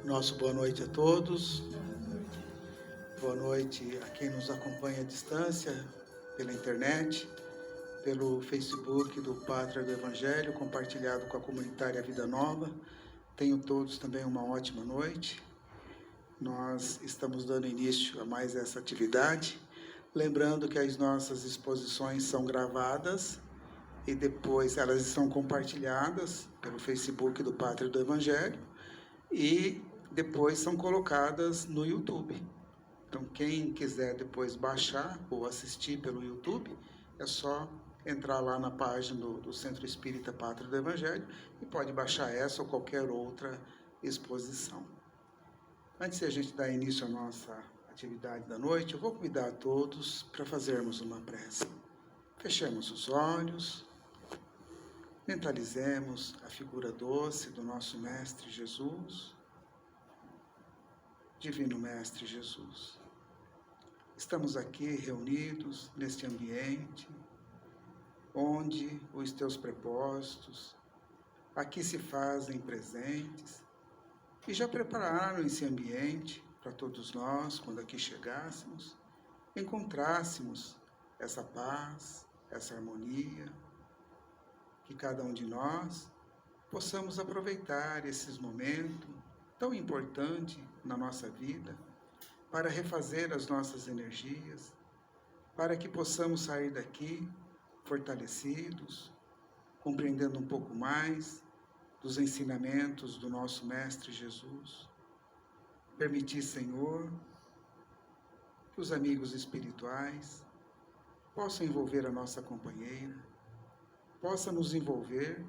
Nosso boa noite a todos. Boa noite a quem nos acompanha à distância, pela internet, pelo Facebook do Pátria do Evangelho, compartilhado com a comunitária Vida Nova. Tenham todos também uma ótima noite. Nós estamos dando início a mais essa atividade, lembrando que as nossas exposições são gravadas e depois elas são compartilhadas pelo Facebook do Pátria do Evangelho e depois são colocadas no YouTube. Então, quem quiser depois baixar ou assistir pelo YouTube, é só entrar lá na página do Centro Espírita Pátria do Evangelho e pode baixar essa ou qualquer outra exposição. Antes de a gente dar início à nossa atividade da noite, eu vou convidar a todos para fazermos uma prece. Fechemos os olhos, mentalizemos a figura doce do nosso Mestre Jesus. Divino Mestre Jesus, estamos aqui reunidos neste ambiente onde os teus propósitos aqui se fazem presentes e já prepararam esse ambiente para todos nós, quando aqui chegássemos, encontrássemos essa paz, essa harmonia, que cada um de nós possamos aproveitar esses momentos tão importantes na nossa vida, para refazer as nossas energias, para que possamos sair daqui fortalecidos, compreendendo um pouco mais dos ensinamentos do nosso Mestre Jesus. Permitir, Senhor, que os amigos espirituais possam envolver a nossa companheira, possam nos envolver,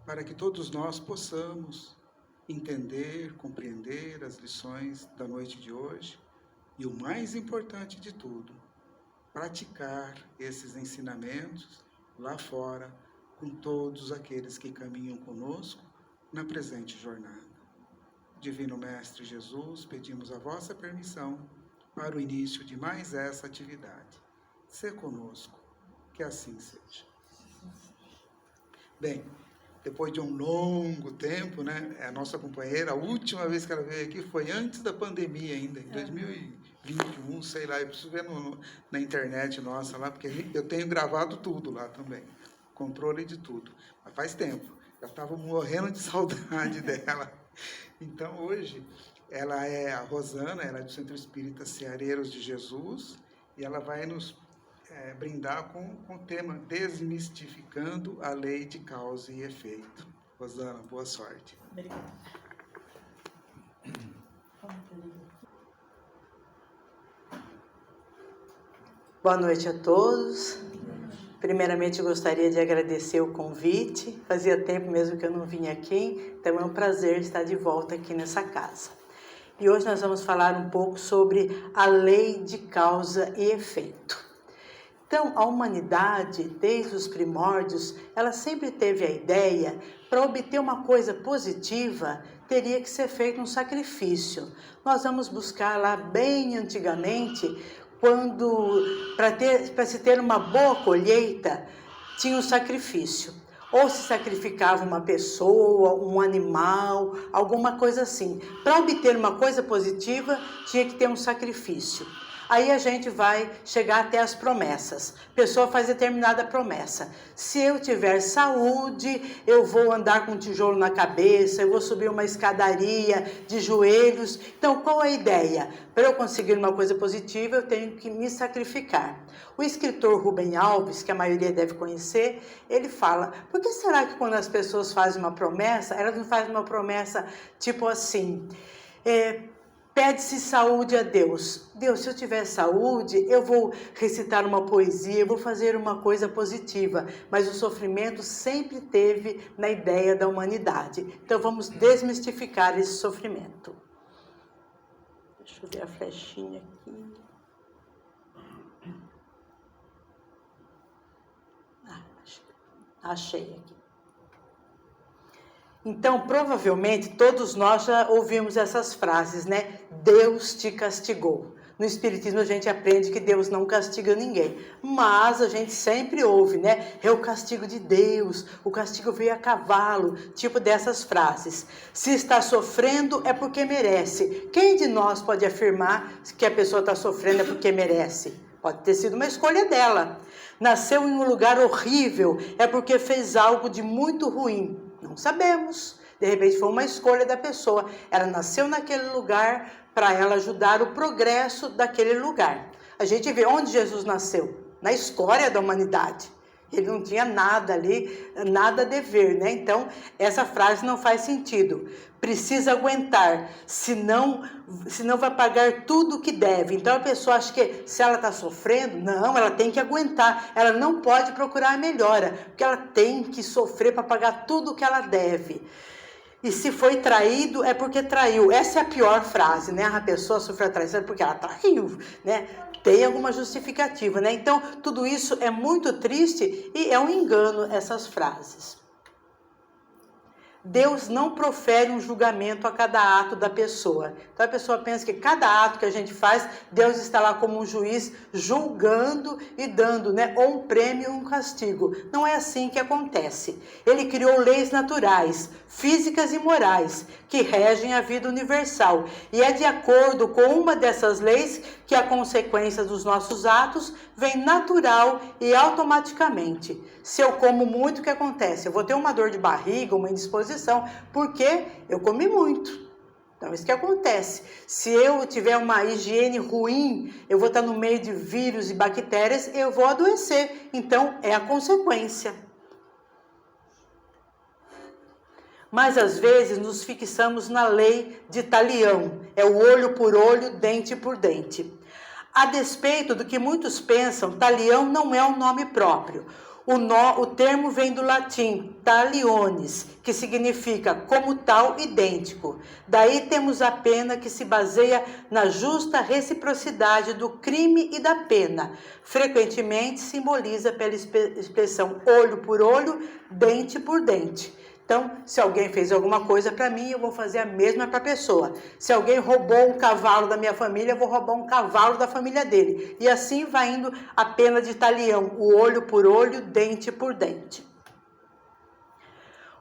para que todos nós possamos entender, compreender as lições da noite de hoje e, o mais importante de tudo, praticar esses ensinamentos lá fora com todos aqueles que caminham conosco na presente jornada. Divino Mestre Jesus, pedimos a vossa permissão para o início de mais essa atividade. Sê conosco, que assim seja. Bem, depois de um longo tempo, né? A nossa companheira, a última vez que ela veio aqui foi antes da pandemia ainda, em 2021, sei lá, eu preciso ver na internet nossa lá, porque eu tenho gravado tudo lá também, controle de tudo, mas faz tempo, já estava morrendo de saudade dela. Então, hoje, ela é a Rosana, ela é do Centro Espírita Ceareiros de Jesus, e ela vai nos brindar com o tema Desmistificando a Lei de Causa e Efeito. Rosana, boa sorte. Obrigada. Boa noite a todos. Primeiramente, gostaria de agradecer o convite. Fazia tempo mesmo que eu não vinha aqui, então é um prazer estar de volta aqui nessa casa. E hoje nós vamos falar um pouco sobre a lei de causa e efeito. Então, a humanidade, desde os primórdios, ela sempre teve a ideia, para obter uma coisa positiva, teria que ser feito um sacrifício. Nós vamos buscar lá bem antigamente, quando, para se ter uma boa colheita, tinha um sacrifício. Ou se sacrificava uma pessoa, um animal, alguma coisa assim. Para obter uma coisa positiva, tinha que ter um sacrifício. Aí a gente vai chegar até as promessas. A pessoa faz determinada promessa. Se eu tiver saúde, eu vou andar com um tijolo na cabeça, eu vou subir uma escadaria de joelhos. Então, qual é a ideia? Para eu conseguir uma coisa positiva, eu tenho que me sacrificar. O escritor Rubem Alves, que a maioria deve conhecer, ele fala, por que será que quando as pessoas fazem uma promessa, elas não fazem uma promessa tipo assim... Pede-se saúde a Deus. Deus, se eu tiver saúde, eu vou recitar uma poesia, eu vou fazer uma coisa positiva. Mas o sofrimento sempre teve na ideia da humanidade. Então vamos desmistificar esse sofrimento. Deixa eu ver a flechinha aqui. Achei aqui. Então, provavelmente, todos nós já ouvimos essas frases, né? Deus te castigou. No Espiritismo a gente aprende que Deus não castiga ninguém, mas a gente sempre ouve, né? É o castigo de Deus, o castigo veio a cavalo, tipo dessas frases. Se está sofrendo é porque merece. Quem de nós pode afirmar que a pessoa está sofrendo é porque merece? Pode ter sido uma escolha dela. Nasceu em um lugar horrível é porque fez algo de muito ruim. Não sabemos. De repente foi uma escolha da pessoa. Ela nasceu naquele lugar para ela ajudar o progresso daquele lugar. A gente vê onde Jesus nasceu, na história da humanidade. Ele não tinha nada ali, nada a dever, né? Então, essa frase não faz sentido. Precisa aguentar, senão vai pagar tudo o que deve. Então, a pessoa acha que se ela está sofrendo, não, ela tem que aguentar. Ela não pode procurar a melhora, porque ela tem que sofrer para pagar tudo o que ela deve. E se foi traído, é porque traiu. Essa é a pior frase, né? A pessoa sofreu a traição porque ela traiu, né? Tem alguma justificativa, né? Então, tudo isso é muito triste e é um engano essas frases. Deus não profere um julgamento a cada ato da pessoa. Então a pessoa pensa que cada ato que a gente faz, Deus está lá como um juiz julgando e dando, né, ou um prêmio ou um castigo. Não é assim que acontece. Ele criou leis naturais, físicas e morais, que regem a vida universal. E é de acordo com uma dessas leis que a consequência dos nossos atos vem natural e automaticamente. Se eu como muito, o que acontece? Eu vou ter uma dor de barriga, uma indisposição, porque eu comi muito. Então, isso que acontece. Se eu tiver uma higiene ruim, eu vou estar no meio de vírus e bactérias, eu vou adoecer. Então, é a consequência. Mas, às vezes, nos fixamos na lei de Talião. É o olho por olho, dente por dente. A despeito do que muitos pensam, Talião não é um nome próprio. O termo vem do latim talionis, que significa como tal, idêntico. Daí temos a pena que se baseia na justa reciprocidade do crime e da pena. Frequentemente simboliza pela expressão olho por olho, dente por dente. Então, se alguém fez alguma coisa para mim, eu vou fazer a mesma para a pessoa. Se alguém roubou um cavalo da minha família, eu vou roubar um cavalo da família dele. E assim vai indo a pena de Talião, o olho por olho, dente por dente.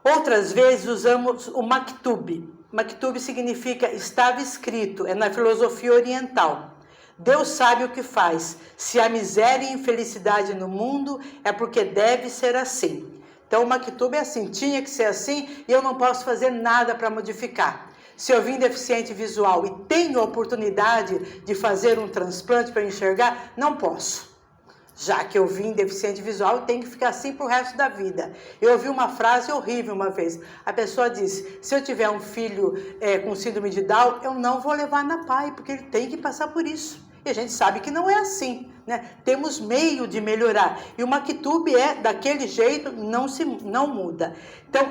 Outras vezes usamos o maktub. Maktub significa estava escrito, é na filosofia oriental. Deus sabe o que faz. Se há miséria e infelicidade no mundo, é porque deve ser assim. Então, o maktub é assim, tinha que ser assim e eu não posso fazer nada para modificar. Se eu vim deficiente visual e tenho a oportunidade de fazer um transplante para enxergar, não posso. Já que eu vim deficiente visual, eu tenho que ficar assim para o resto da vida. Eu ouvi uma frase horrível uma vez. A pessoa disse, se eu tiver um filho com síndrome de Down, eu não vou levar na PAI, porque ele tem que passar por isso. E a gente sabe que não é assim, né? Temos meio de melhorar. E o maktub é daquele jeito, não muda. Então,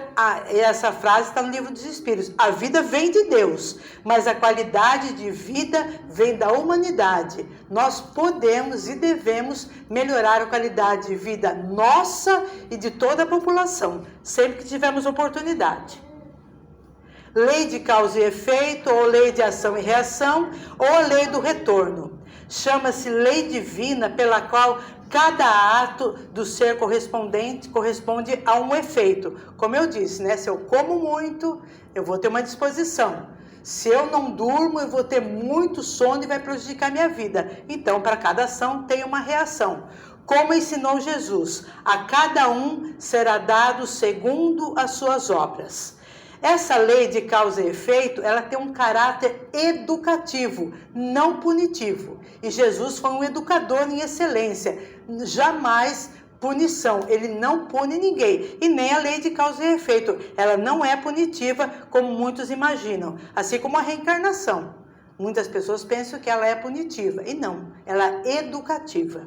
essa frase está no Livro dos Espíritos. A vida vem de Deus, mas a qualidade de vida vem da humanidade. Nós podemos e devemos melhorar a qualidade de vida nossa e de toda a população, sempre que tivermos oportunidade. Lei de causa e efeito, ou lei de ação e reação, ou a lei do retorno. Chama-se lei divina pela qual cada ato do ser corresponde a um efeito. Como eu disse, né? Se eu como muito, eu vou ter uma disposição. Se eu não durmo, eu vou ter muito sono e vai prejudicar minha vida. Então, para cada ação tem uma reação. Como ensinou Jesus, a cada um será dado segundo as suas obras. Essa lei de causa e efeito, ela tem um caráter educativo, não punitivo. E Jesus foi um educador em excelência, jamais punição. Ele não pune ninguém. E nem a lei de causa e efeito. Ela não é punitiva, como muitos imaginam. Assim como a reencarnação. Muitas pessoas pensam que ela é punitiva. E não, ela é educativa.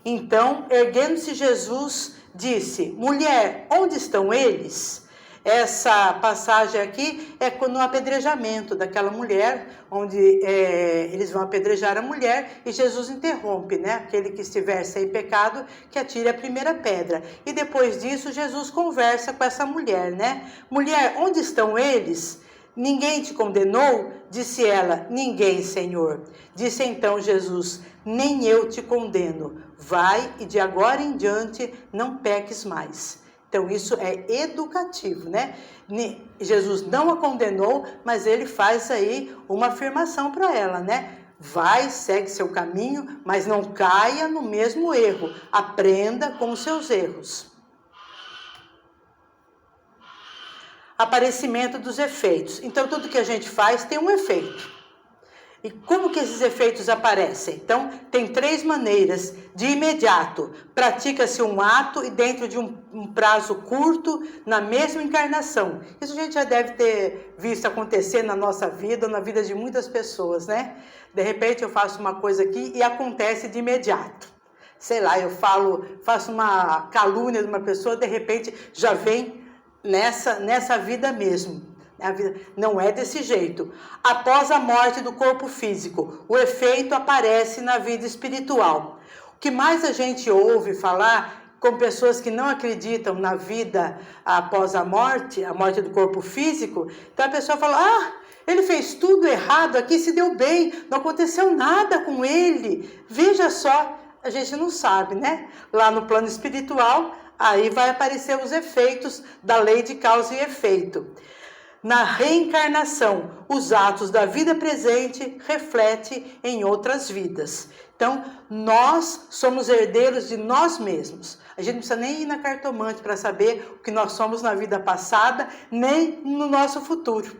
Então, erguendo-se Jesus, disse, mulher, onde estão eles? Essa passagem aqui é no apedrejamento daquela mulher, onde eles vão apedrejar a mulher e Jesus interrompe, né? Aquele que estiver sem pecado, que atire a primeira pedra. E depois disso, Jesus conversa com essa mulher, né? Mulher, onde estão eles? Ninguém te condenou? Disse ela, ninguém, Senhor. Disse então Jesus, nem eu te condeno. Vai e de agora em diante não peques mais. Então isso é educativo, né? Jesus não a condenou, mas ele faz aí uma afirmação para ela, né? Vai, segue seu caminho, mas não caia no mesmo erro. Aprenda com os seus erros. Aparecimento dos efeitos. Então, tudo que a gente faz tem um efeito. E como que esses efeitos aparecem? Então, tem 3 maneiras. De imediato, pratica-se um ato e dentro de um prazo curto, na mesma encarnação. Isso a gente já deve ter visto acontecer na nossa vida, ou na vida de muitas pessoas, né? De repente eu faço uma coisa aqui e acontece de imediato. Sei lá, eu faço uma calúnia de uma pessoa, de repente já vem nessa vida mesmo. A vida não é desse jeito. Após a morte do corpo físico, o efeito aparece na vida espiritual. O que mais a gente ouve falar com pessoas que não acreditam na vida após a morte do corpo físico, então a pessoa fala, ele fez tudo errado aqui, se deu bem, não aconteceu nada com ele. Veja só, a gente não sabe, né? Lá no plano espiritual, aí vai aparecer os efeitos da lei de causa e efeito. Na reencarnação, os atos da vida presente refletem em outras vidas. Então, nós somos herdeiros de nós mesmos. A gente não precisa nem ir na cartomante para saber o que nós somos na vida passada, nem no nosso futuro.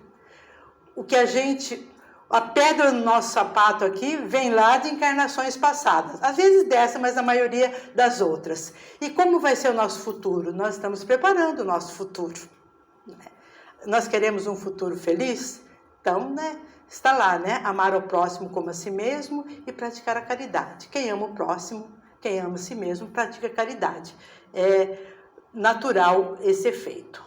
A pedra no nosso sapato aqui vem lá de encarnações passadas. Às vezes dessa, mas na maioria das outras. E como vai ser o nosso futuro? Nós estamos preparando o nosso futuro. Nós queremos um futuro feliz? Então, está lá, amar o próximo como a si mesmo e praticar a caridade. Quem ama o próximo, quem ama a si mesmo, pratica a caridade. É natural esse efeito.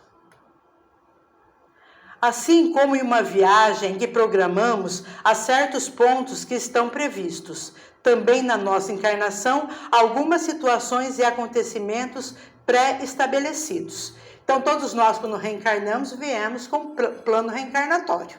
Assim como em uma viagem que programamos, há certos pontos que estão previstos. Também na nossa encarnação, algumas situações e acontecimentos pré-estabelecidos. Então, todos nós, quando reencarnamos, viemos com um plano reencarnatório.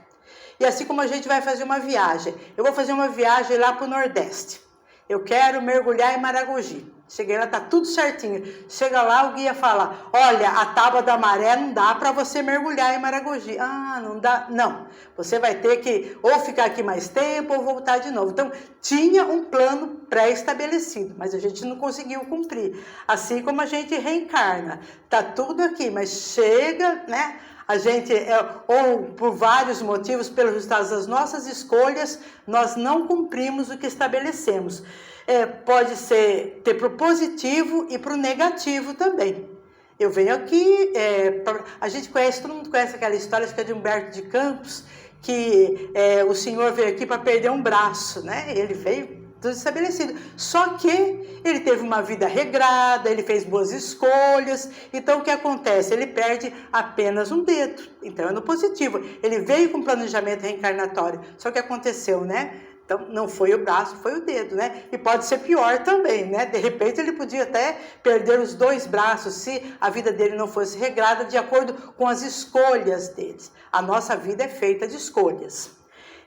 E assim como a gente vai fazer uma viagem, eu vou fazer uma viagem lá para o Nordeste. Eu quero mergulhar em Maragogi. Cheguei lá, está tudo certinho. Chega lá, o guia fala, olha, a tábua da maré não dá para você mergulhar em Maragogi. Não dá? Não. Você vai ter que ou ficar aqui mais tempo ou voltar de novo. Então, tinha um plano pré-estabelecido, mas a gente não conseguiu cumprir. Assim como a gente reencarna. Está tudo aqui, mas chega, a gente, ou por vários motivos, pelos resultados das nossas escolhas, nós não cumprimos o que estabelecemos. Pode ser ter para o positivo e para o negativo também. Eu venho aqui, a gente conhece, todo mundo conhece aquela história, acho que é de Humberto de Campos, que o senhor veio aqui para perder um braço, Ele veio tudo estabelecido. Só que ele teve uma vida regrada, ele fez boas escolhas, então o que acontece? Ele perde apenas um dedo, então é no positivo. Ele veio com planejamento reencarnatório, só que aconteceu, Então, não foi o braço, foi o dedo, E pode ser pior também, De repente, ele podia até perder os 2 braços se a vida dele não fosse regrada de acordo com as escolhas deles. A nossa vida é feita de escolhas.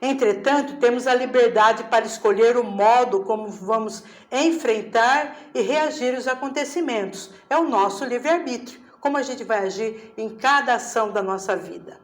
Entretanto, temos a liberdade para escolher o modo como vamos enfrentar e reagir aos acontecimentos. É o nosso livre-arbítrio, como a gente vai agir em cada ação da nossa vida.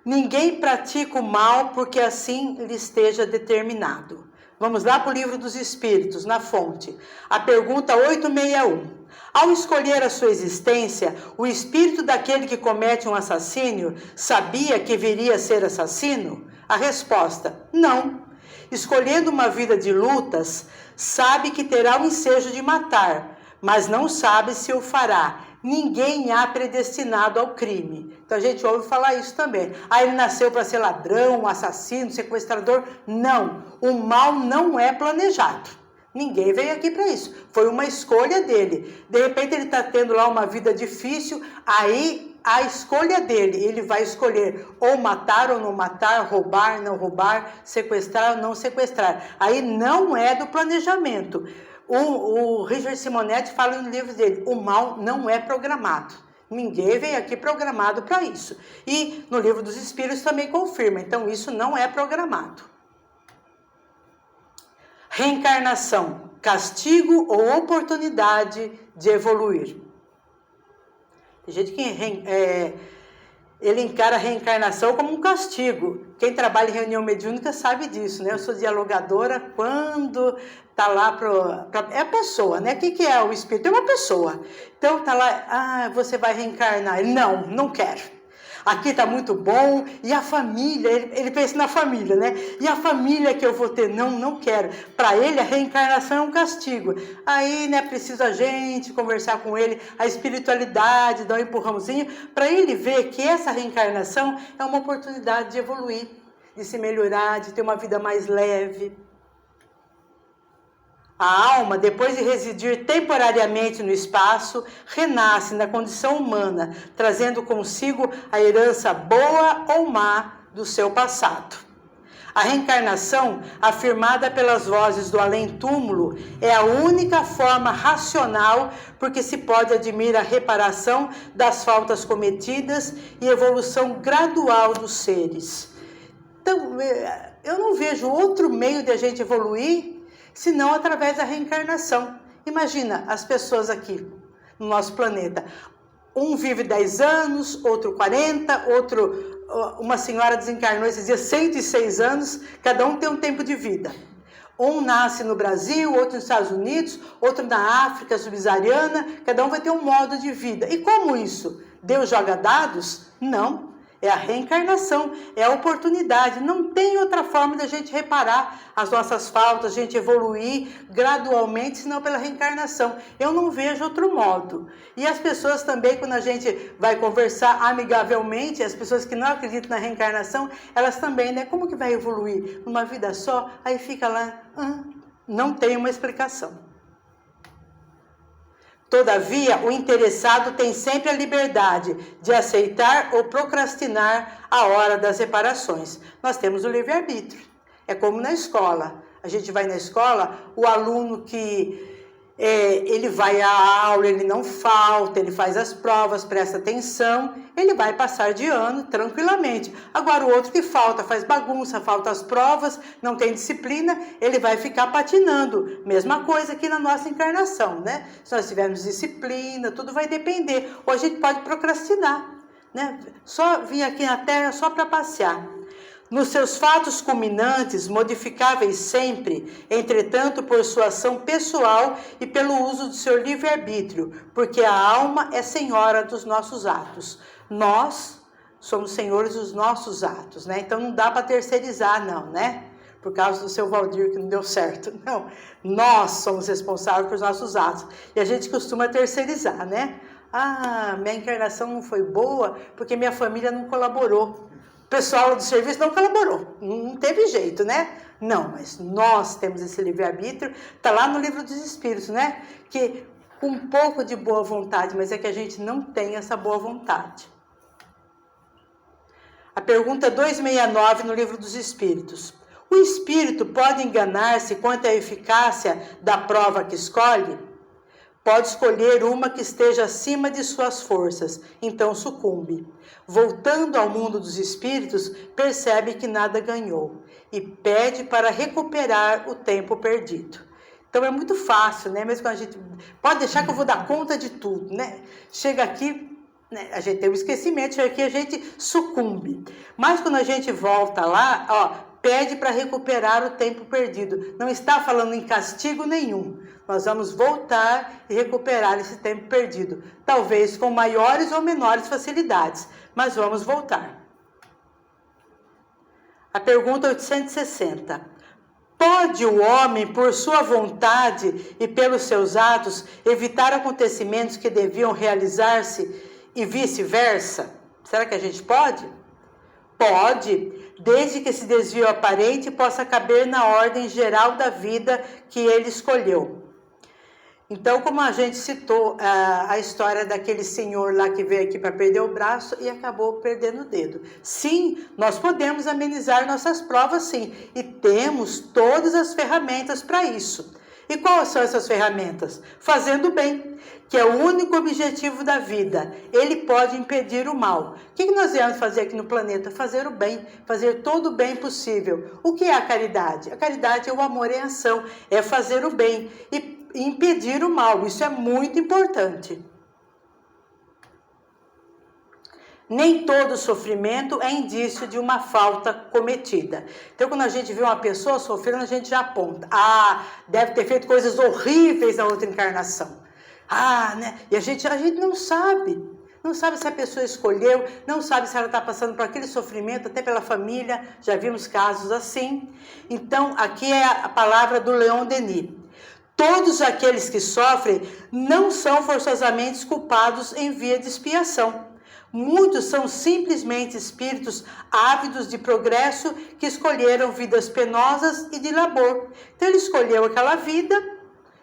Ninguém pratica o mal porque assim lhe esteja determinado. Vamos lá para o Livro dos Espíritos, na fonte. A pergunta 861. Ao escolher a sua existência, o espírito daquele que comete um assassínio sabia que viria a ser assassino? A resposta, não. Escolhendo uma vida de lutas, sabe que terá o ensejo de matar, mas não sabe se o fará. Ninguém há predestinado ao crime. Então a gente ouve falar isso também. Ele nasceu para ser ladrão, assassino, sequestrador. Não, o mal não é planejado. Ninguém veio aqui para isso. Foi uma escolha dele. De repente ele está tendo lá uma vida difícil, aí a escolha dele, ele vai escolher ou matar ou não matar, roubar, não roubar, sequestrar ou não sequestrar. Aí não é do planejamento. O Richard Simonetti fala no livro dele, o mal não é programado. Ninguém veio aqui programado para isso. E no Livro dos Espíritos também confirma, então isso não é programado. Reencarnação, castigo ou oportunidade de evoluir. Tem gente que ele encara a reencarnação como um castigo. Quem trabalha em reunião mediúnica sabe disso, né? Eu sou dialogadora quando tá lá é a pessoa, né? O que é o espírito? É uma pessoa. Então tá lá, você vai reencarnar. Ele, não quero. Aqui tá muito bom, e a família, ele pensa na família, né? E a família que eu vou ter? Não quero. Para ele, a reencarnação é um castigo. Aí, né, precisa a gente conversar com ele, a espiritualidade, dar um empurrãozinho, para ele ver que essa reencarnação é uma oportunidade de evoluir, de se melhorar, de ter uma vida mais leve. A alma, depois de residir temporariamente no espaço, renasce na condição humana, trazendo consigo a herança boa ou má do seu passado. A reencarnação, afirmada pelas vozes do além-túmulo, é a única forma racional porque se pode admirar a reparação das faltas cometidas e evolução gradual dos seres. Então, eu não vejo outro meio de a gente evoluir senão através da reencarnação. Imagina as pessoas aqui no nosso planeta. Um vive 10 anos, outro 40, uma senhora desencarnou esses dias 106 anos, cada um tem um tempo de vida. Um nasce no Brasil, outro nos Estados Unidos, outro na África subsaariana, cada um vai ter um modo de vida. E como isso? Deus joga dados? Não. É a reencarnação, é a oportunidade. Não tem outra forma de a gente reparar as nossas faltas, a gente evoluir gradualmente, senão pela reencarnação. Eu não vejo outro modo. E as pessoas também, quando a gente vai conversar amigavelmente, as pessoas que não acreditam na reencarnação, elas também, né? Como que vai evoluir? Numa vida só? Aí fica lá, não tem uma explicação. Todavia, o interessado tem sempre a liberdade de aceitar ou procrastinar a hora das reparações. Nós temos o livre-arbítrio. É como na escola. A gente vai na escola, o aluno que ele vai à aula, ele não falta, ele faz as provas, presta atenção, ele vai passar de ano tranquilamente. Agora, o outro que falta, faz bagunça, falta as provas, não tem disciplina, ele vai ficar patinando. Mesma coisa aqui na nossa encarnação, né? Se nós tivermos disciplina, tudo vai depender. Ou a gente pode procrastinar, né? Só vir aqui na Terra só para passear. Nos seus fatos culminantes, modificáveis sempre, entretanto por sua ação pessoal e pelo uso do seu livre-arbítrio, porque a alma é senhora dos nossos atos. Nós somos senhores dos nossos atos, né? Então não dá para terceirizar, não, né? Por causa do seu Valdir que não deu certo. Não, nós somos responsáveis por nossos atos. E a gente costuma terceirizar, né? Minha encarnação não foi boa porque minha família não colaborou. O pessoal do serviço não colaborou, não teve jeito, né? Não, mas nós temos esse livre-arbítrio, está lá no Livro dos Espíritos, né? Que com um pouco de boa vontade, mas é que a gente não tem essa boa vontade. A pergunta 269 no Livro dos Espíritos. O espírito pode enganar-se quanto à eficácia da prova que escolhe? Pode escolher uma que esteja acima de suas forças, então sucumbe. Voltando ao mundo dos espíritos, percebe que nada ganhou e pede para recuperar o tempo perdido. Então é muito fácil, né? Mesmo quando a gente pode deixar que eu vou dar conta de tudo, né? Chega aqui, né? A gente tem um esquecimento, chega aqui a gente sucumbe. Mas quando a gente volta lá, pede para recuperar o tempo perdido. Não está falando em castigo nenhum. Nós vamos voltar e recuperar esse tempo perdido. Talvez com maiores ou menores facilidades, mas vamos voltar. A pergunta 860. Pode o homem, por sua vontade e pelos seus atos, evitar acontecimentos que deviam realizar-se e vice-versa? Será que a gente pode? Pode, desde que esse desvio aparente possa caber na ordem geral da vida que ele escolheu. Então, como a gente citou a história daquele senhor lá que veio aqui para perder o braço e acabou perdendo o dedo. Sim, nós podemos amenizar nossas provas, sim, e temos todas as ferramentas para isso. E quais são essas ferramentas? Fazendo o bem, que é o único objetivo da vida. Ele pode impedir o mal. O que nós viemos fazer aqui no planeta? Fazer o bem, fazer todo o bem possível. O que é a caridade? A caridade é o amor em ação, é fazer o bem e impedir o mal. Isso é muito importante. Nem todo sofrimento é indício de uma falta cometida. Então, quando a gente vê uma pessoa sofrendo, a gente já aponta. Ah, deve ter feito coisas horríveis na outra encarnação. Ah, né? E a gente não sabe. Não sabe se a pessoa escolheu, não sabe se ela está passando por aquele sofrimento, até pela família. Já vimos casos assim. Então, aqui é a palavra do Leon Denis. Todos aqueles que sofrem não são forçosamente culpados em via de expiação. Muitos são simplesmente espíritos ávidos de progresso que escolheram vidas penosas e de labor. Então ele escolheu aquela vida,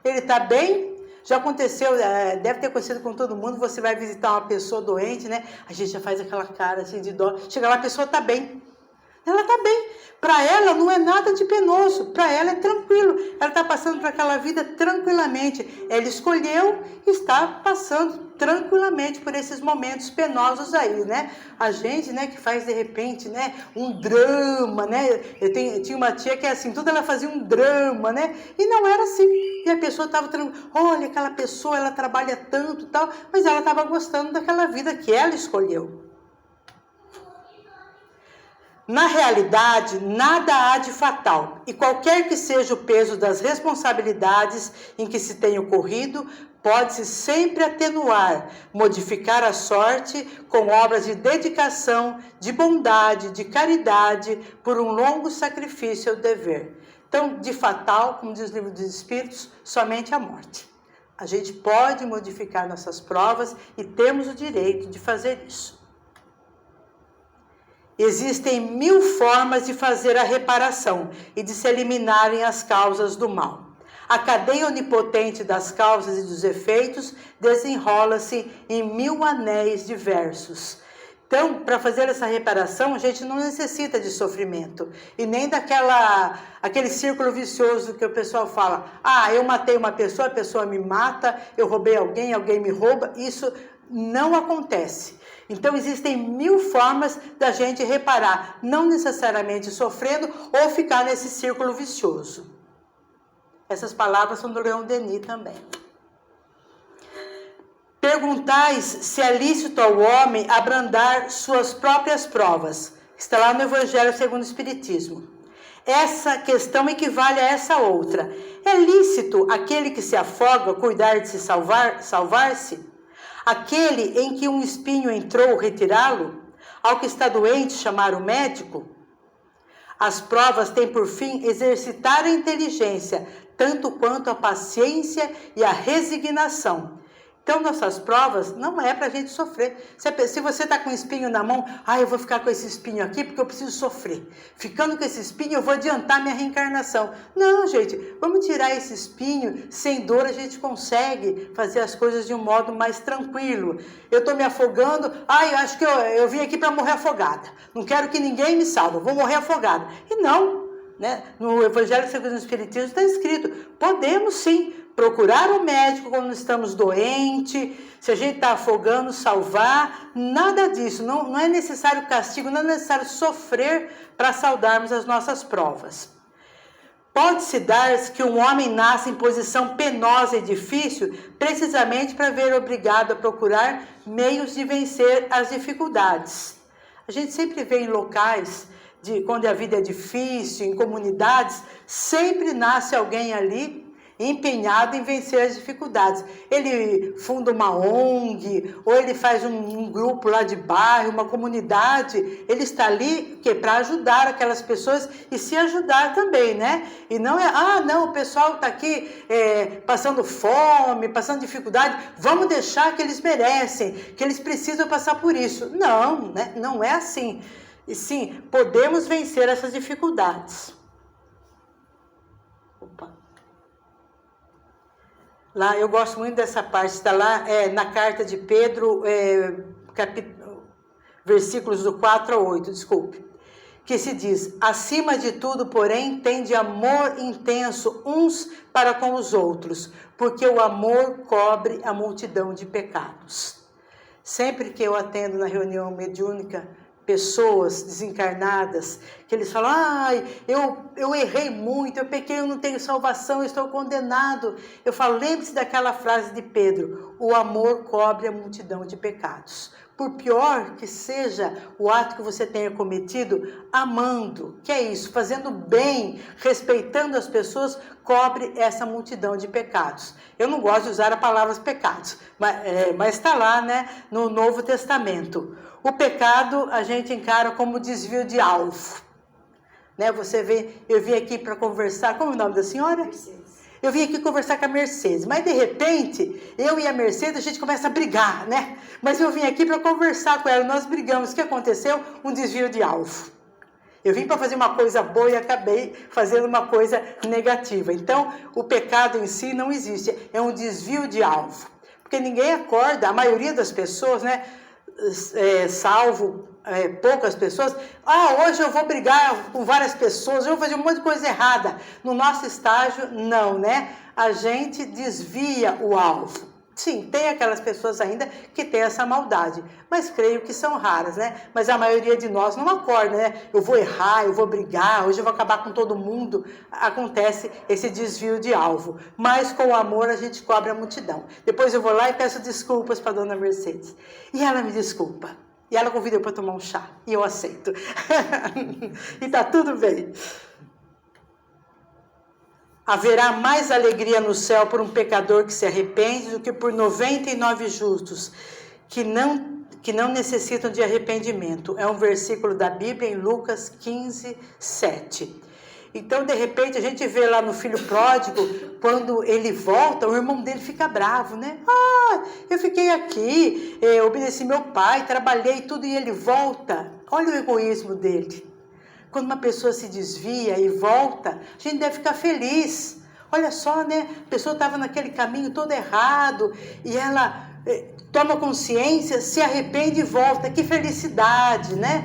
ele está bem. Já aconteceu, deve ter acontecido com todo mundo, você vai visitar uma pessoa doente, né? A gente já faz aquela cara assim de dó. Chega lá, a pessoa está bem. Ela está bem. Para ela não é nada de penoso, para ela é tranquilo. Ela está passando por aquela vida tranquilamente. Ela escolheu e está passando tranquilamente por esses momentos penosos aí, né? A gente, né, que faz de repente, né, um drama, né? Eu tinha uma tia que é assim, tudo ela fazia um drama, né? E não era assim. E a pessoa estava tranquila. Olha, aquela pessoa, ela trabalha tanto e tal, mas ela estava gostando daquela vida que ela escolheu. Na realidade, nada há de fatal, e qualquer que seja o peso das responsabilidades em que se tem ocorrido, pode-se sempre atenuar, modificar a sorte com obras de dedicação, de bondade, de caridade, por um longo sacrifício ao dever. Então, de fatal, como diz o livro dos Espíritos, somente a morte. A gente pode modificar nossas provas e temos o direito de fazer isso. Existem 1000 formas de fazer a reparação e de se eliminarem as causas do mal. A cadeia onipotente das causas e dos efeitos desenrola-se em 1000 anéis diversos. Então, para fazer essa reparação, a gente não necessita de sofrimento. E nem aquele círculo vicioso que o pessoal fala. Ah, eu matei uma pessoa, a pessoa me mata, eu roubei alguém, alguém me rouba. Isso não acontece. Então, existem 1000 formas da gente reparar, não necessariamente sofrendo ou ficar nesse círculo vicioso. Essas palavras são do Leon Denis também. Perguntais se é lícito ao homem abrandar suas próprias provas. Está lá no Evangelho segundo o Espiritismo. Essa questão equivale a essa outra. É lícito aquele que se afoga cuidar de se salvar-se? Aquele em que um espinho entrou, retirá-lo? Ao que está doente, chamar o médico? As provas têm por fim exercitar a inteligência, tanto quanto a paciência e a resignação. Então, nossas provas não é para a gente sofrer. Se você está com um espinho na mão, eu vou ficar com esse espinho aqui porque eu preciso sofrer. Ficando com esse espinho, eu vou adiantar minha reencarnação. Não, gente, vamos tirar esse espinho. Sem dor, a gente consegue fazer as coisas de um modo mais tranquilo. Eu estou me afogando, eu acho que eu vim aqui para morrer afogada. Não quero que ninguém me salve, eu vou morrer afogada. E não, né? No Evangelho segundo o Espiritismo está escrito, podemos sim procurar o médico quando estamos doentes, se a gente está afogando, salvar, nada disso, não é necessário castigo, não é necessário sofrer para saudarmos as nossas provas. Pode-se dar que um homem nasce em posição penosa e difícil, precisamente para ver obrigado a procurar meios de vencer as dificuldades. A gente sempre vê em locais, quando a vida é difícil, em comunidades, sempre nasce alguém ali empenhado em vencer as dificuldades. Ele funda uma ONG, ou ele faz um grupo lá de bairro, uma comunidade, ele está ali para ajudar aquelas pessoas e se ajudar também, né? E não o pessoal está aqui passando fome, passando dificuldade, vamos deixar que eles merecem, que eles precisam passar por isso. Não, né? Não é assim. E sim, podemos vencer essas dificuldades. Lá, eu gosto muito dessa parte, está lá na carta de Pedro, versículos do 4 ao 8, desculpe. que se diz: acima de tudo, porém, tende amor intenso uns para com os outros, porque o amor cobre a multidão de pecados. Sempre que eu atendo na reunião mediúnica pessoas desencarnadas, que eles falam: ai, eu errei muito, eu pequei, eu não tenho salvação, eu estou condenado. Eu falo: lembre-se daquela frase de Pedro: o amor cobre a multidão de pecados. Por pior que seja o ato que você tenha cometido, amando, que é isso, fazendo bem, respeitando as pessoas, cobre essa multidão de pecados. Eu não gosto de usar a palavra pecados, mas está lá, né, no Novo Testamento. O pecado a gente encara como desvio de alvo. Né? Você vê, eu vim aqui para conversar, como é o nome da senhora? Mercedes. Eu vim aqui conversar com a Mercedes, mas de repente, eu e a Mercedes, a gente começa a brigar, né? Mas eu vim aqui para conversar com ela, nós brigamos. O que aconteceu? Um desvio de alvo. Eu vim para fazer uma coisa boa e acabei fazendo uma coisa negativa. Então, o pecado em si não existe, é um desvio de alvo. Porque ninguém acorda, a maioria das pessoas, né? Salvo poucas pessoas, hoje eu vou brigar com várias pessoas, eu vou fazer um monte de coisa errada. No nosso estágio, não, né? A gente desvia o alvo. Sim, tem aquelas pessoas ainda que têm essa maldade, mas creio que são raras, né? Mas a maioria de nós não acorda, né? Eu vou errar, eu vou brigar, hoje eu vou acabar com todo mundo. Acontece esse desvio de alvo, mas com o amor a gente cobre a multidão. Depois eu vou lá e peço desculpas para a dona Mercedes, e ela me desculpa. E ela convida eu para tomar um chá, e eu aceito. E tá tudo bem. Haverá mais alegria no céu por um pecador que se arrepende do que por 99 justos que não necessitam de arrependimento. É um versículo da Bíblia em Lucas 15, 7. Então, de repente, a gente vê lá no filho pródigo, quando ele volta, o irmão dele fica bravo, né? Eu fiquei aqui, obedeci meu pai, trabalhei tudo, e ele volta. Olha o egoísmo dele. Quando uma pessoa se desvia e volta, a gente deve ficar feliz. Olha só, né? A pessoa estava naquele caminho todo errado e ela toma consciência, se arrepende e volta. Que felicidade, né?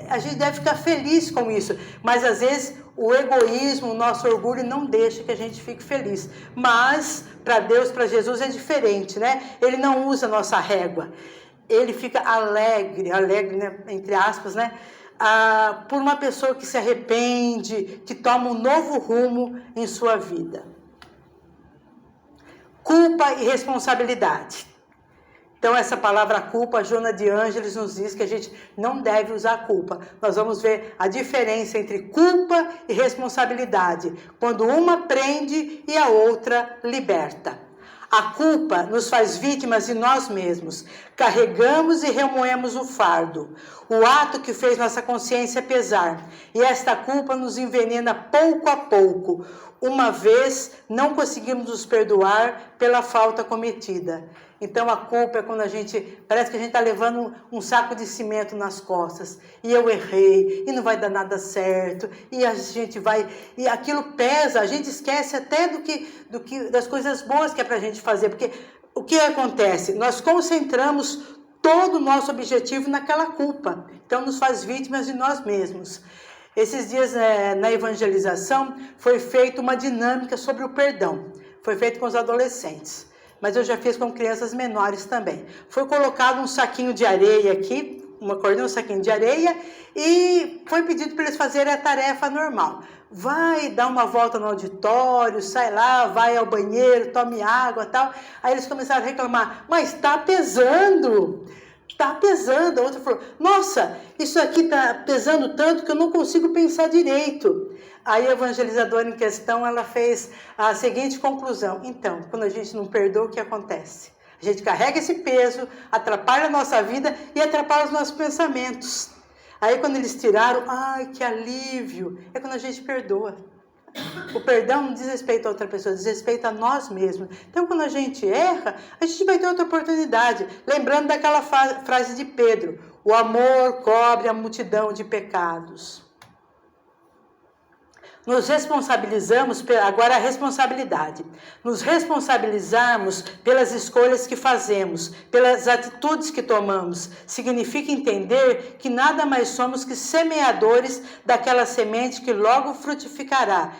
A gente deve ficar feliz com isso. Mas às vezes o egoísmo, o nosso orgulho não deixa que a gente fique feliz. Mas para Deus, para Jesus é diferente, né? Ele não usa a nossa régua. Ele fica alegre, né? Entre aspas, né? Por uma pessoa que se arrepende, que toma um novo rumo em sua vida. Culpa e responsabilidade. Então, essa palavra culpa, a Joana de Ângeles nos diz que a gente não deve usar culpa. Nós vamos ver a diferença entre culpa e responsabilidade, quando uma prende e a outra liberta. A culpa nos faz vítimas de nós mesmos. Carregamos e remoemos o fardo, o ato que fez nossa consciência pesar. E esta culpa nos envenena pouco a pouco. Uma vez não conseguimos nos perdoar pela falta cometida. Então a culpa é quando parece que a gente está levando um saco de cimento nas costas. E eu errei, e não vai dar nada certo, e a gente vai, e aquilo pesa, a gente esquece até das coisas boas que é para a gente fazer. Porque o que acontece? Nós concentramos todo o nosso objetivo naquela culpa. Então nos faz vítimas de nós mesmos. Esses dias na evangelização foi feita uma dinâmica sobre o perdão. Foi feito com os adolescentes. Mas eu já fiz com crianças menores também. Foi colocado um saquinho de areia aqui, um saquinho de areia, e foi pedido para eles fazerem a tarefa normal. Vai dar uma volta no auditório, sai lá, vai ao banheiro, tome água e tal. Aí eles começaram a reclamar: mas está pesando! Está pesando. A outra falou: nossa, isso aqui está pesando tanto que eu não consigo pensar direito. Aí a evangelizadora em questão, ela fez a seguinte conclusão: então, quando a gente não perdoa, o que acontece? A gente carrega esse peso, atrapalha a nossa vida e atrapalha os nossos pensamentos. Aí quando eles tiraram, ai, que alívio, é quando a gente perdoa. O perdão não diz respeito a outra pessoa, diz respeito a nós mesmos. Então, quando a gente erra, a gente vai ter outra oportunidade. Lembrando daquela frase de Pedro: o amor cobre a multidão de pecados. Nos responsabilizamos, agora a responsabilidade, nos responsabilizarmos pelas escolhas que fazemos, pelas atitudes que tomamos, significa entender que nada mais somos que semeadores daquela semente que logo frutificará,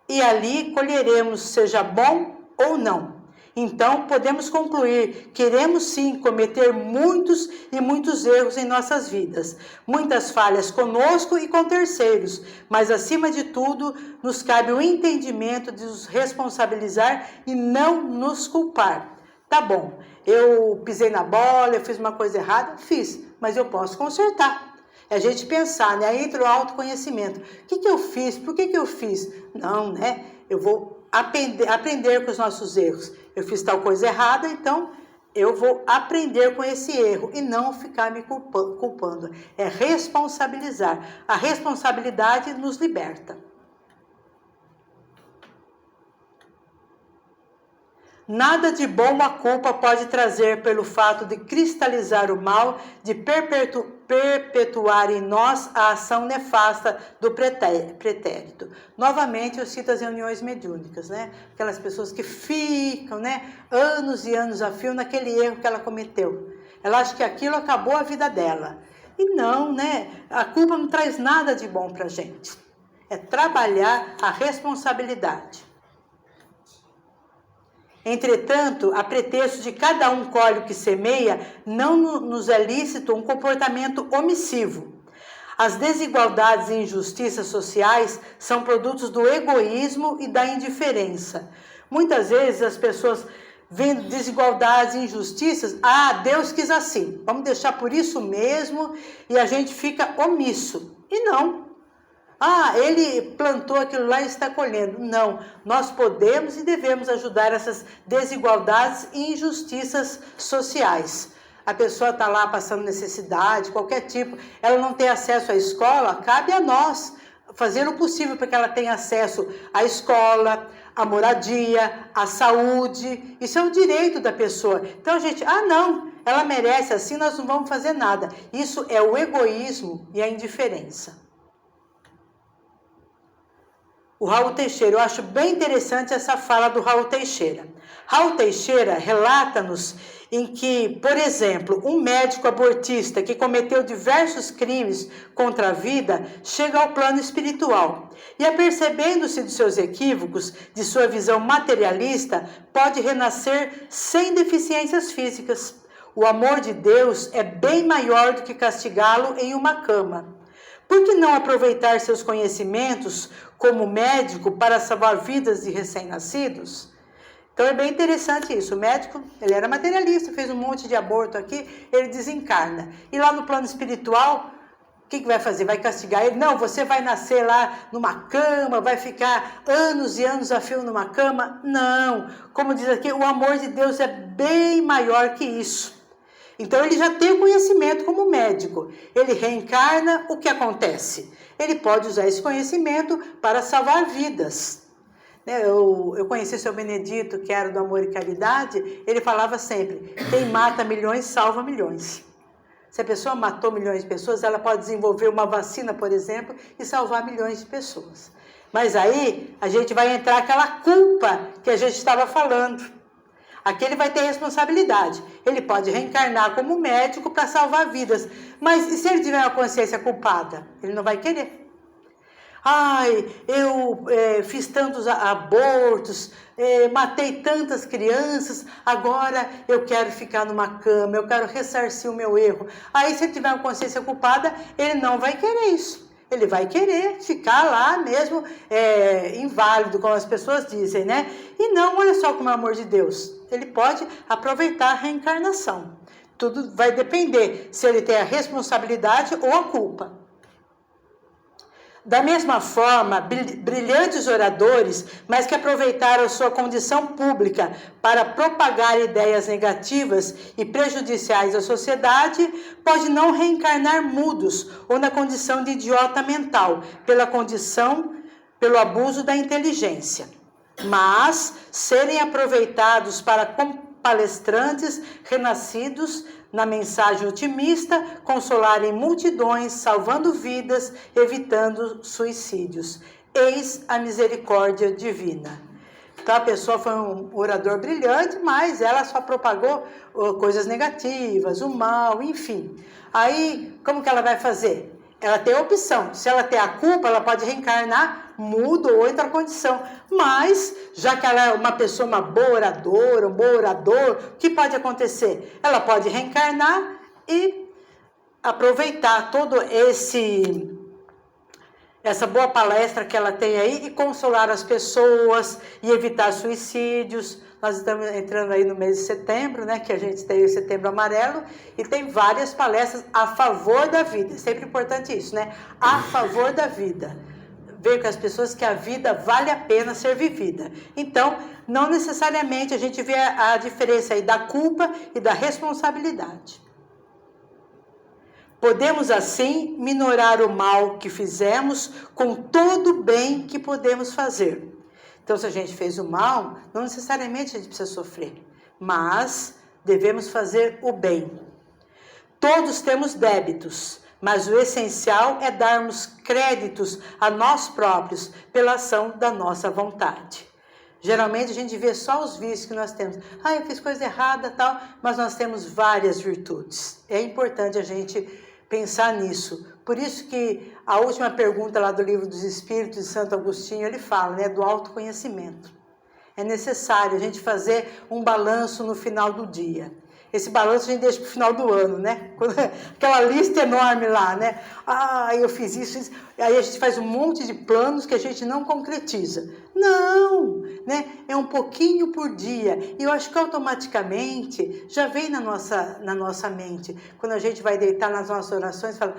e ali colheremos, seja bom ou não. Então, podemos concluir, queremos sim cometer muitos e muitos erros em nossas vidas, muitas falhas conosco e com terceiros, mas acima de tudo, nos cabe o entendimento de nos responsabilizar e não nos culpar. Tá bom, eu pisei na bola, eu fiz uma coisa errada, fiz, mas eu posso consertar. É a gente pensar, né? Aí entra o autoconhecimento. O que eu fiz? Por que eu fiz? Não, né? Eu vou aprender com os nossos erros. Eu fiz tal coisa errada, então eu vou aprender com esse erro e não ficar me culpando. É responsabilizar. A responsabilidade nos liberta. Nada de bom a culpa pode trazer pelo fato de cristalizar o mal, de perpetuar em nós a ação nefasta do pretérito. Novamente, eu cito as reuniões mediúnicas, né? Aquelas pessoas que ficam, né, anos e anos a fio naquele erro que ela cometeu. Ela acha que aquilo acabou a vida dela. E não, né? A culpa não traz nada de bom pra gente. É trabalhar a responsabilidade. Entretanto, a pretexto de cada um colhe o que semeia, não nos é lícito um comportamento omissivo. As desigualdades e injustiças sociais são produtos do egoísmo e da indiferença. Muitas vezes as pessoas vendo desigualdades e injustiças, Deus quis assim, vamos deixar por isso mesmo, e a gente fica omisso. E não. Ele plantou aquilo lá e está colhendo. Não, nós podemos e devemos ajudar essas desigualdades e injustiças sociais. A pessoa está lá passando necessidade, qualquer tipo, ela não tem acesso à escola, cabe a nós fazer o possível para que ela tenha acesso à escola, à moradia, à saúde. Isso é um direito da pessoa. Então, gente, não, ela merece assim, nós não vamos fazer nada. Isso é o egoísmo e a indiferença. O Raul Teixeira, eu acho bem interessante essa fala do Raul Teixeira. Raul Teixeira relata-nos em que, por exemplo, um médico abortista que cometeu diversos crimes contra a vida chega ao plano espiritual e, apercebendo-se de seus equívocos, de sua visão materialista, pode renascer sem deficiências físicas. O amor de Deus é bem maior do que castigá-lo em uma cama. Por que não aproveitar seus conhecimentos como médico para salvar vidas de recém-nascidos? Então é bem interessante isso. O médico, ele era materialista, fez um monte de aborto aqui, ele desencarna. E lá no plano espiritual, o que vai fazer? Vai castigar ele? Não, você vai nascer lá numa cama, vai ficar anos e anos a fio numa cama? Não. Como diz aqui, o amor de Deus é bem maior que isso. Então ele já tem o conhecimento como médico. Ele reencarna, o que acontece? Ele pode usar esse conhecimento para salvar vidas. Eu conheci o seu Benedito, que era do Amor e Caridade, ele falava sempre, quem mata milhões, salva milhões. Se a pessoa matou milhões de pessoas, ela pode desenvolver uma vacina, por exemplo, e salvar milhões de pessoas. Mas aí a gente vai entrar aquela culpa que a gente estava falando. Aqui ele vai ter responsabilidade. Ele pode reencarnar como médico para salvar vidas. Mas e se ele tiver uma consciência culpada? Ele não vai querer. Eu fiz tantos abortos, matei tantas crianças, agora eu quero ficar numa cama, eu quero ressarcir o meu erro. Aí se ele tiver uma consciência culpada, ele não vai querer isso. Ele vai querer ficar lá mesmo inválido, como as pessoas dizem, né? E não, olha só como é o amor de Deus. Ele pode aproveitar a reencarnação. Tudo vai depender se ele tem a responsabilidade ou a culpa. Da mesma forma, brilhantes oradores, mas que aproveitaram sua condição pública para propagar ideias negativas e prejudiciais à sociedade, pode não reencarnar mudos ou na condição de idiota mental, pelo abuso da inteligência, mas serem aproveitados para palestrantes renascidos na mensagem otimista, consolarem multidões, salvando vidas, evitando suicídios. eis a misericórdia divina. Então a pessoa foi um orador brilhante, mas ela só propagou coisas negativas, o mal, enfim. Aí, como que ela vai fazer? Ela tem a opção. Se ela tem a culpa, ela pode reencarnar mudo ou outra condição. Mas, já que ela é uma pessoa, uma boa oradora, um bom orador, o que pode acontecer? Ela pode reencarnar e aproveitar todo essa boa palestra que ela tem aí e consolar as pessoas e evitar suicídios. Nós estamos entrando aí no mês de setembro, né, que a gente tem o Setembro Amarelo, e tem várias palestras a favor da vida. É sempre importante isso, né? A favor da vida. Ver com as pessoas que a vida vale a pena ser vivida. Então, não necessariamente a gente vê a diferença aí da culpa e da responsabilidade. Podemos, assim, minorar o mal que fizemos com todo o bem que podemos fazer. Então, se a gente fez o mal, não necessariamente a gente precisa sofrer, mas devemos fazer o bem. Todos temos débitos, mas o essencial é darmos créditos a nós próprios pela ação da nossa vontade. Geralmente a gente vê só os vícios que nós temos. Eu fiz coisa errada, tal, mas nós temos várias virtudes. É importante a gente pensar nisso. Por isso que a última pergunta lá do Livro dos Espíritos de Santo Agostinho, ele fala, né, do autoconhecimento. É necessário a gente fazer um balanço no final do dia. Esse balanço a gente deixa para o final do ano, né? Aquela lista enorme lá, né? Eu fiz isso. Aí a gente faz um monte de planos que a gente não concretiza. Não, né? É um pouquinho por dia. E eu acho que automaticamente já vem na nossa mente. Quando a gente vai deitar nas nossas orações, fala,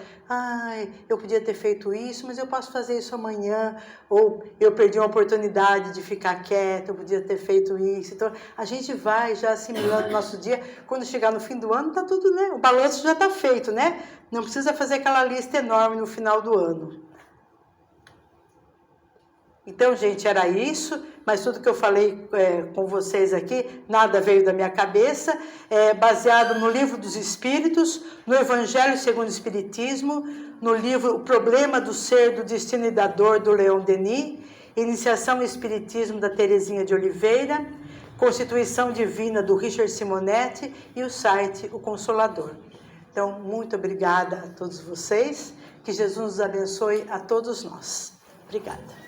eu podia ter feito isso, mas eu posso fazer isso amanhã. Ou eu perdi uma oportunidade de ficar quieta, eu podia ter feito isso. Então, a gente vai já assimilando o nosso dia. Quando chegar no fim do ano, tá tudo, né? O balanço já está feito, né? Não precisa fazer aquela lista enorme no final do ano. Então, gente, era isso, mas tudo que eu falei com vocês aqui, nada veio da minha cabeça, baseado no Livro dos Espíritos, no Evangelho segundo o Espiritismo, no livro O Problema do Ser, do Destino e da Dor, do Leon Denis, Iniciação ao Espiritismo, da Terezinha de Oliveira, Constituição Divina, do Richard Simonetti, e o site O Consolador. Então, muito obrigada a todos vocês, que Jesus nos abençoe a todos nós. Obrigada.